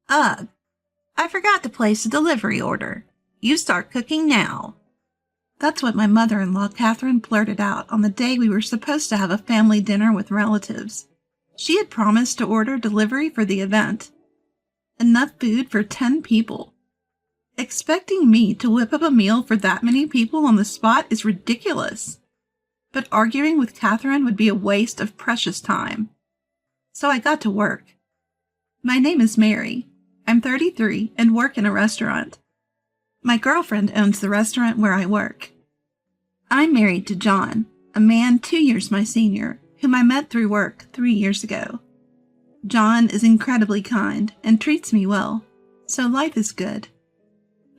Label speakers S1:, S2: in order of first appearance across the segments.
S1: Ugh, I forgot to place a delivery order. You start cooking now. That's what my mother-in-law, Catherine, blurted out on the day we were supposed to have a family dinner with relatives. She had promised to order delivery for the event. Enough food for 10 people. Expecting me to whip up a meal for that many people on the spot is ridiculous. But arguing with Catherine would be a waste of precious time. So I got to work. My name is Mary. I'm 33 and work in a restaurant. My girlfriend owns the restaurant where I work. I'm married to John, a man 2 years my senior, whom I met through work 3 years ago. John is incredibly kind and treats me well, so life is good.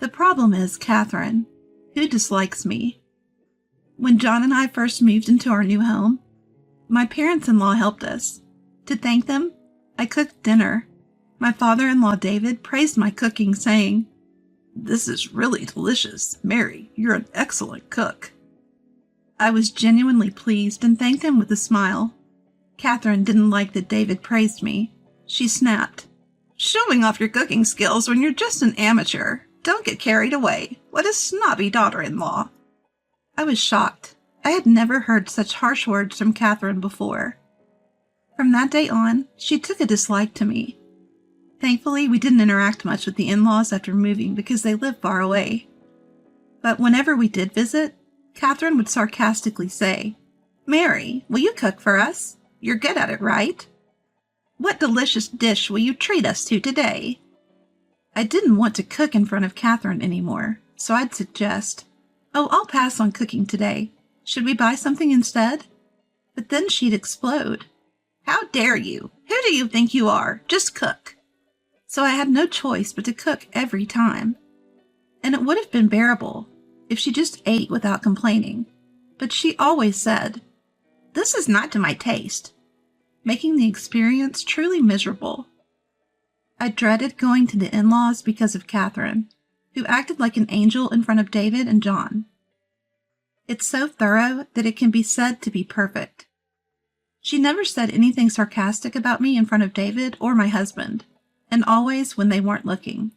S1: The problem is Catherine, who dislikes me. When John and I first moved into our new home, my parents-in-law helped us. To thank them, I cooked dinner. My father-in-law David praised my cooking, saying, "This is really delicious. Mary, you're an excellent cook." I was genuinely pleased and thanked him with a smile. Catherine didn't like that David praised me. She snapped, "Showing off your cooking skills when you're just an amateur. Don't get carried away. What a snobby daughter-in-law." I was shocked. I had never heard such harsh words from Catherine before. From that day on, she took a dislike to me. Thankfully, we didn't interact much with the in-laws after moving because they live far away. But whenever we did visit, Catherine would sarcastically say, "Mary, will you cook for us? You're good at it, right? What delicious dish will you treat us to today?" I didn't want to cook in front of Catherine anymore, so I'd suggest, "Oh, I'll pass on cooking today. Should we buy something instead?" But then she'd explode. "How dare you? Who do you think you are? Just cook." So I had no choice but to cook every time. And it would have been bearable if she just ate without complaining. But she always said, "This is not to my taste," making the experience truly miserable. I dreaded going to the in-laws because of Catherine, who acted like an angel in front of David and John. It's so thorough that it can be said to be perfect. She never said anything sarcastic about me in front of David or my husband, and always when they weren't looking.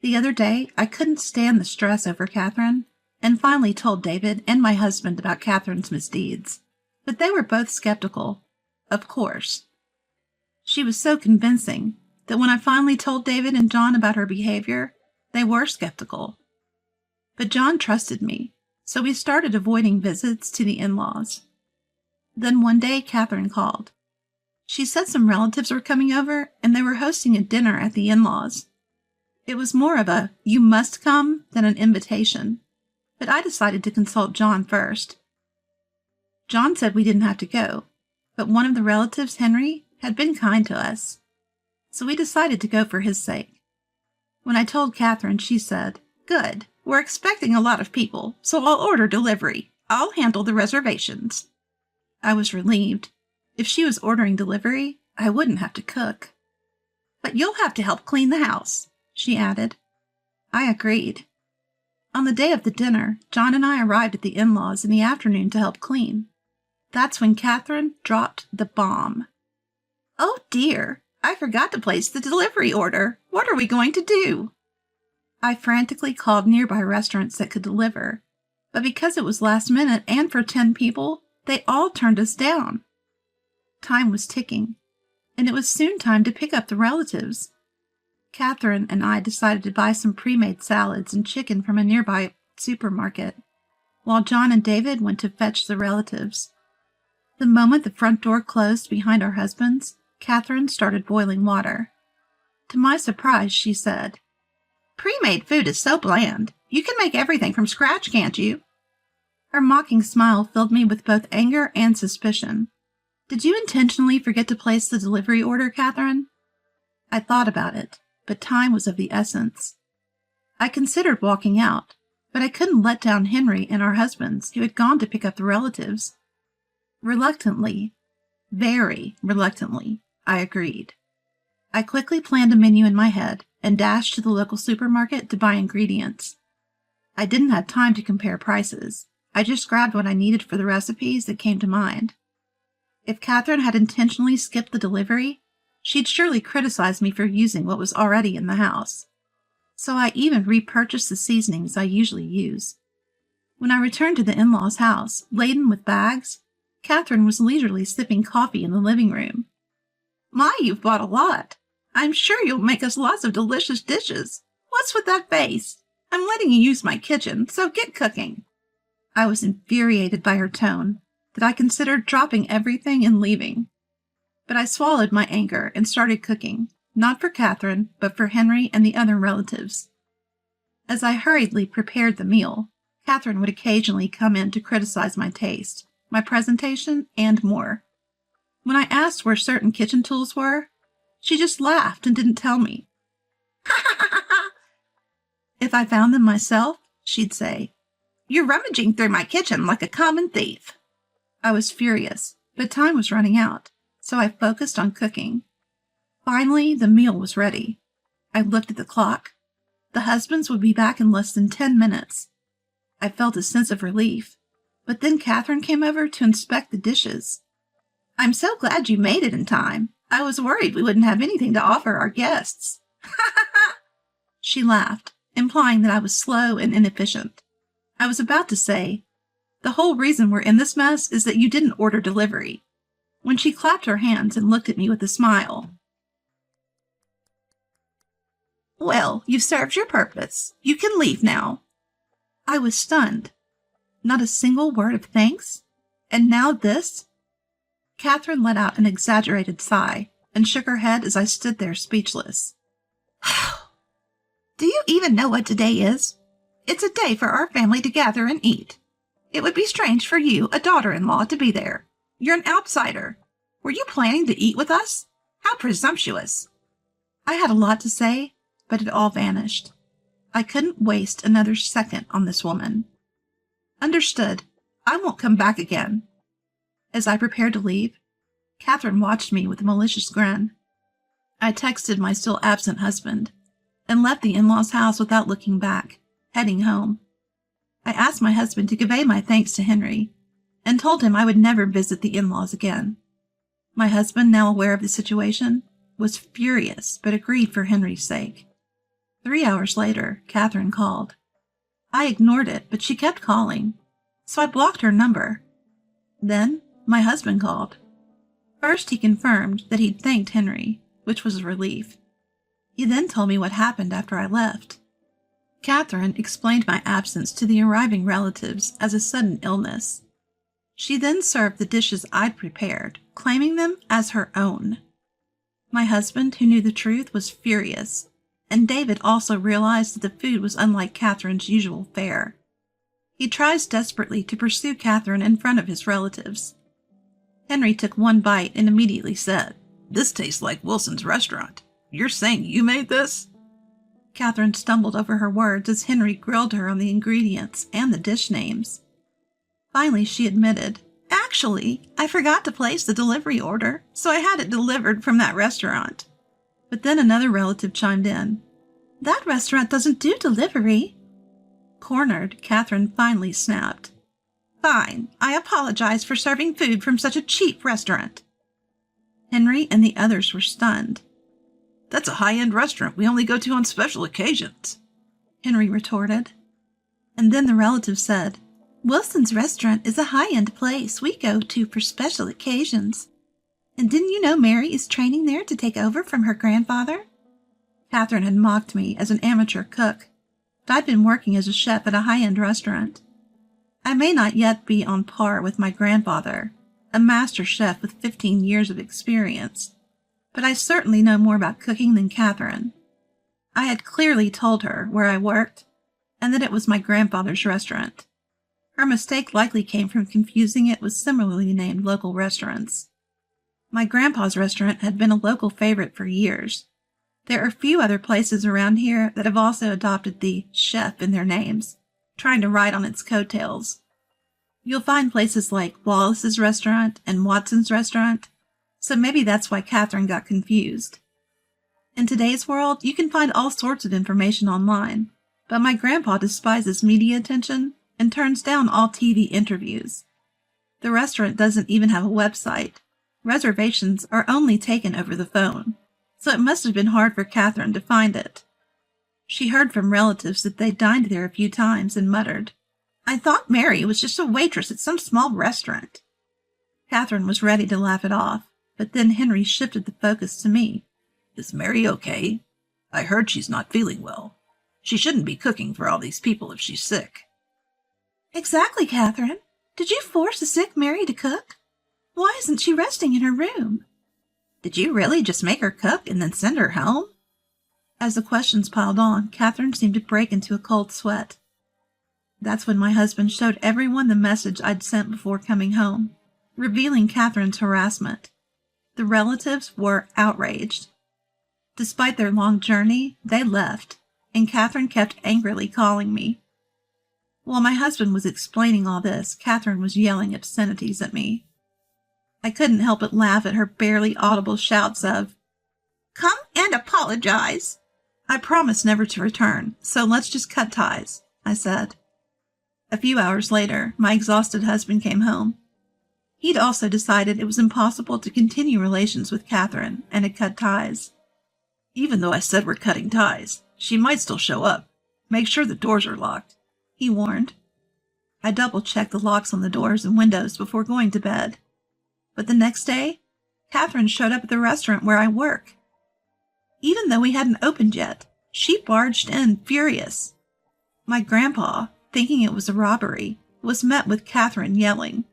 S1: The other day, I couldn't stand the stress over Catherine, and finally told David and my husband about Catherine's misdeeds. But they were both skeptical. Of course. She was so convincing that when I finally told David and John about her behavior, they were skeptical. But John trusted me, so we started avoiding visits to the in-laws. Then one day, Catherine called. She said some relatives were coming over and they were hosting a dinner at the in-laws. It was more of a "you must come" than an invitation, but I decided to consult John first. John said we didn't have to go, but one of the relatives, Henry, had been kind to us, so we decided to go for his sake. When I told Catherine, she said, "Good, we're expecting a lot of people, so I'll order delivery. I'll handle the reservations." I was relieved. If she was ordering delivery, I wouldn't have to cook. "But you'll have to help clean the house," she added. I agreed. On the day of the dinner, John and I arrived at the in-laws in the afternoon to help clean. That's when Catherine dropped the bomb. "Oh dear, I forgot to place the delivery order. What are we going to do?" I frantically called nearby restaurants that could deliver, but because it was last minute and for 10 people, they all turned us down. Time was ticking, and it was soon time to pick up the relatives. Catherine and I decided to buy some pre-made salads and chicken from a nearby supermarket, while John and David went to fetch the relatives. The moment the front door closed behind our husbands, Catherine started boiling water. To my surprise, she said, "Pre-made food is so bland. You can make everything from scratch, can't you?" Her mocking smile filled me with both anger and suspicion. "Did you intentionally forget to place the delivery order, Catherine?" I thought about it, but time was of the essence. I considered walking out, but I couldn't let down Henry and our husbands, who had gone to pick up the relatives. Reluctantly, very reluctantly, I agreed. I quickly planned a menu in my head and dashed to the local supermarket to buy ingredients. I didn't have time to compare prices. I just grabbed what I needed for the recipes that came to mind. If Catherine had intentionally skipped the delivery, She'd surely criticize me for using what was already in the house. So I even repurchased the seasonings I usually use. When I returned to the in-laws' house, laden with bags, Catherine was leisurely sipping coffee in the living room. "My, you've bought a lot. I'm sure you'll make us lots of delicious dishes. What's with that face? I'm letting you use my kitchen, so get cooking." I was infuriated by her tone that I considered dropping everything and leaving. But I swallowed my anger and started cooking, not for Catherine, but for Henry and the other relatives. As I hurriedly prepared the meal, Catherine would occasionally come in to criticize my taste, my presentation, and more. When I asked where certain kitchen tools were, she just laughed and didn't tell me. If I found them myself, she'd say, "You're rummaging through my kitchen like a common thief." I was furious, but time was running out, so I focused on cooking. Finally, the meal was ready. I looked at the clock. The husbands would be back in less than 10 minutes. I felt a sense of relief, but then Catherine came over to inspect the dishes. "I'm so glad you made it in time. I was worried we wouldn't have anything to offer our guests." She laughed, implying that I was slow and inefficient. I was about to say, "The whole reason we're in this mess is that you didn't order delivery," when she clapped her hands and looked at me with a smile. "Well, you've served your purpose. You can leave now." I was stunned. Not a single word of thanks? And now this? Catherine let out an exaggerated sigh and shook her head as I stood there speechless. "Do you even know what today is? It's a day for our family to gather and eat. It would be strange for you, a daughter-in-law, to be there. You're an outsider. Were you planning to eat with us? How presumptuous." I had a lot to say, but it all vanished. I couldn't waste another second on this woman. "Understood. I won't come back again." As I prepared to leave, Catherine watched me with a malicious grin. I texted my still absent husband and left the in-laws' house without looking back, heading home. I asked my husband to convey my thanks to Henry and told him I would never visit the in-laws again. My husband, now aware of the situation, was furious but agreed for Henry's sake. 3 hours later, Catherine called. I ignored it, but she kept calling, so I blocked her number. Then my husband called. First, he confirmed that he'd thanked Henry, which was a relief. He then told me what happened after I left. Catherine explained my absence to the arriving relatives as a sudden illness. She then served the dishes I'd prepared, claiming them as her own. My husband, who knew the truth, was furious, and David also realized that the food was unlike Catherine's usual fare. He tries desperately to pursue Catherine in front of his relatives. Henry took one bite and immediately said, "This tastes like Wilson's restaurant. You're saying you made this?" Catherine stumbled over her words as Henry grilled her on the ingredients and the dish names. Finally, she admitted, "Actually, I forgot to place the delivery order, so I had it delivered from that restaurant." But then another relative chimed in, "That restaurant doesn't do delivery." Cornered, Catherine finally snapped, "Fine, I apologize for serving food from such a cheap restaurant." Henry and the others were stunned. "That's a high-end restaurant we only go to on special occasions," Henry retorted. And then the relative said, "Wilson's restaurant is a high-end place we go to for special occasions. And didn't you know Mary is training there to take over from her grandfather?" Catherine had mocked me as an amateur cook, but I'd been working as a chef at a high-end restaurant. I may not yet be on par with my grandfather, a master chef with 15 years of experience, but I certainly know more about cooking than Catherine. I had clearly told her where I worked and that it was my grandfather's restaurant. Her mistake likely came from confusing it with similarly named local restaurants. My grandpa's restaurant had been a local favorite for years. There are few other places around here that have also adopted the chef in their names, trying to ride on its coattails. You'll find places like Wallace's restaurant and Watson's restaurant, so maybe that's why Catherine got confused. In today's world, you can find all sorts of information online, but my grandpa despises media attention and turns down all TV interviews. The restaurant doesn't even have a website. Reservations are only taken over the phone. so it must have been hard for Catherine to find it. She heard from relatives that they dined there a few times and muttered, "I thought Mary was just a waitress at some small restaurant." Catherine was ready to laugh it off, but then Henry shifted the focus to me.
S2: "Is Mary okay? I heard she's not feeling well. She shouldn't be cooking for all these people if she's sick."
S1: "Exactly, Catherine. Did you force a sick Mary to cook? Why isn't she resting in her room? Did you really just make her cook and then send her home?" As the questions piled on, Catherine seemed to break into a cold sweat. That's when my husband showed everyone the message I'd sent before coming home, revealing Catherine's harassment. The relatives were outraged. Despite their long journey, they left, and Catherine kept angrily calling me. While my husband was explaining all this, Catherine was yelling obscenities at me. I couldn't help but laugh at her barely audible shouts of, "Come and apologize." "I promised never to return, so let's just cut ties," I said. A few hours later, my exhausted husband came home. He'd also decided it was impossible to continue relations with Catherine and had cut ties.
S2: "Even though I said we're cutting ties, she might still show up. Make sure the doors are locked,"
S1: he warned. I double-checked the locks on the doors and windows before going to bed. But the next day, Catherine showed up at the restaurant where I work. Even though we hadn't opened yet, she barged in furious. My grandpa, thinking it was a robbery, was met with Catherine yelling,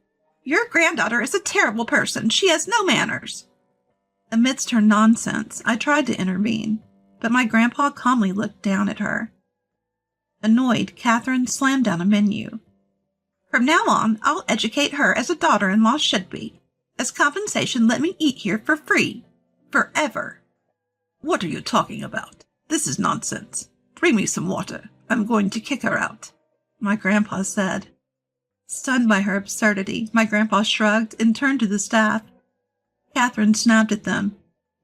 S1: "Your granddaughter is a terrible person. She has no manners." Amidst her nonsense, I tried to intervene, but my grandpa calmly looked down at her. Annoyed, Catherine slammed down a menu. "From now on, I'll educate her as a daughter-in-law should be. As compensation, let me eat here for free. Forever."
S2: "What are you talking about? This is nonsense. Bring me some water. I'm going to kick her out,"
S1: my grandpa said. Stunned by her absurdity, my grandpa shrugged and turned to the staff. Catherine snapped at them.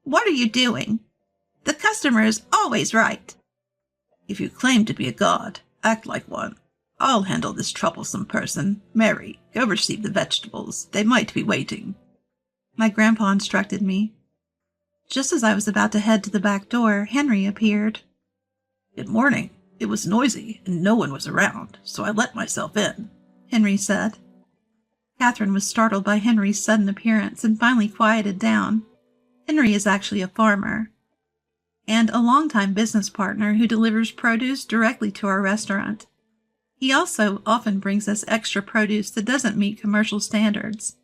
S1: "What are you doing? The customer is always right."
S2: "If you claim to be a god, act like one. I'll handle this troublesome person. Mary, go receive the vegetables. They might be waiting,"
S1: my grandpa instructed me. Just as I was about to head to the back door, Henry appeared.
S2: "Good morning. It was noisy and no one was around, so I let myself in,"
S1: Henry said. Catherine was startled by Henry's sudden appearance and finally quieted down. Henry is actually a farmer and a longtime business partner who delivers produce directly to our restaurant. He also often brings us extra produce that doesn't meet commercial standards.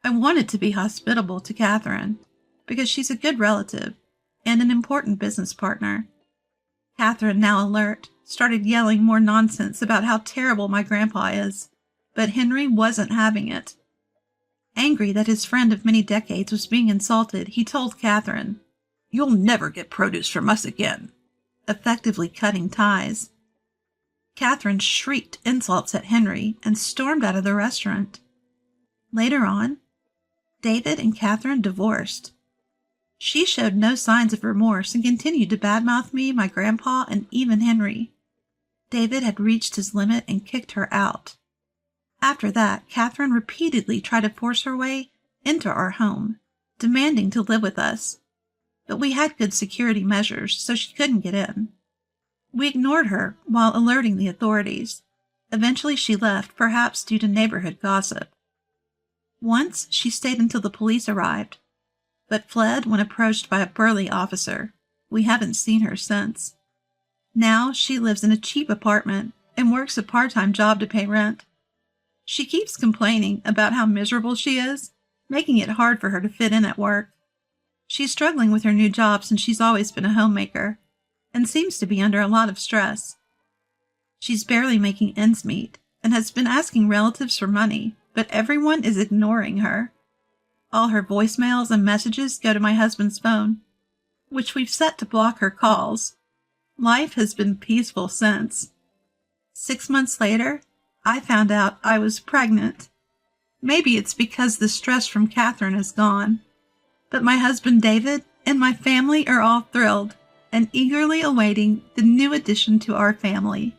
S1: I wanted to be hospitable to Catherine because she's a good relative and an important business partner. Catherine, now alert, started yelling more nonsense about how terrible my grandpa is, but Henry wasn't having it. Angry that his friend of many decades was being insulted, he told Catherine,
S2: "You'll never get produce from us again,"
S1: effectively cutting ties. Catherine shrieked insults at Henry and stormed out of the restaurant. Later on, David and Catherine divorced. She showed no signs of remorse and continued to badmouth me, my grandpa, and even Henry. David had reached his limit and kicked her out. After that, Catherine repeatedly tried to force her way into our home, demanding to live with us. But we had good security measures, so she couldn't get in. We ignored her while alerting the authorities. Eventually she left, perhaps due to neighborhood gossip. Once she stayed until the police arrived, but fled when approached by a burly officer. We haven't seen her since. Now she lives in a cheap apartment and works a part-time job to pay rent. She keeps complaining about how miserable she is, making it hard for her to fit in at work. She's struggling with her new job since she's always been a homemaker, and seems to be under a lot of stress. She's barely making ends meet, and has been asking relatives for money, but everyone is ignoring her. All her voicemails and messages go to my husband's phone, which we've set to block her calls. Life has been peaceful since. 6 months later, I found out I was pregnant. Maybe it's because the stress from Catherine is gone. But my husband David and my family are all thrilled and eagerly awaiting the new addition to our family.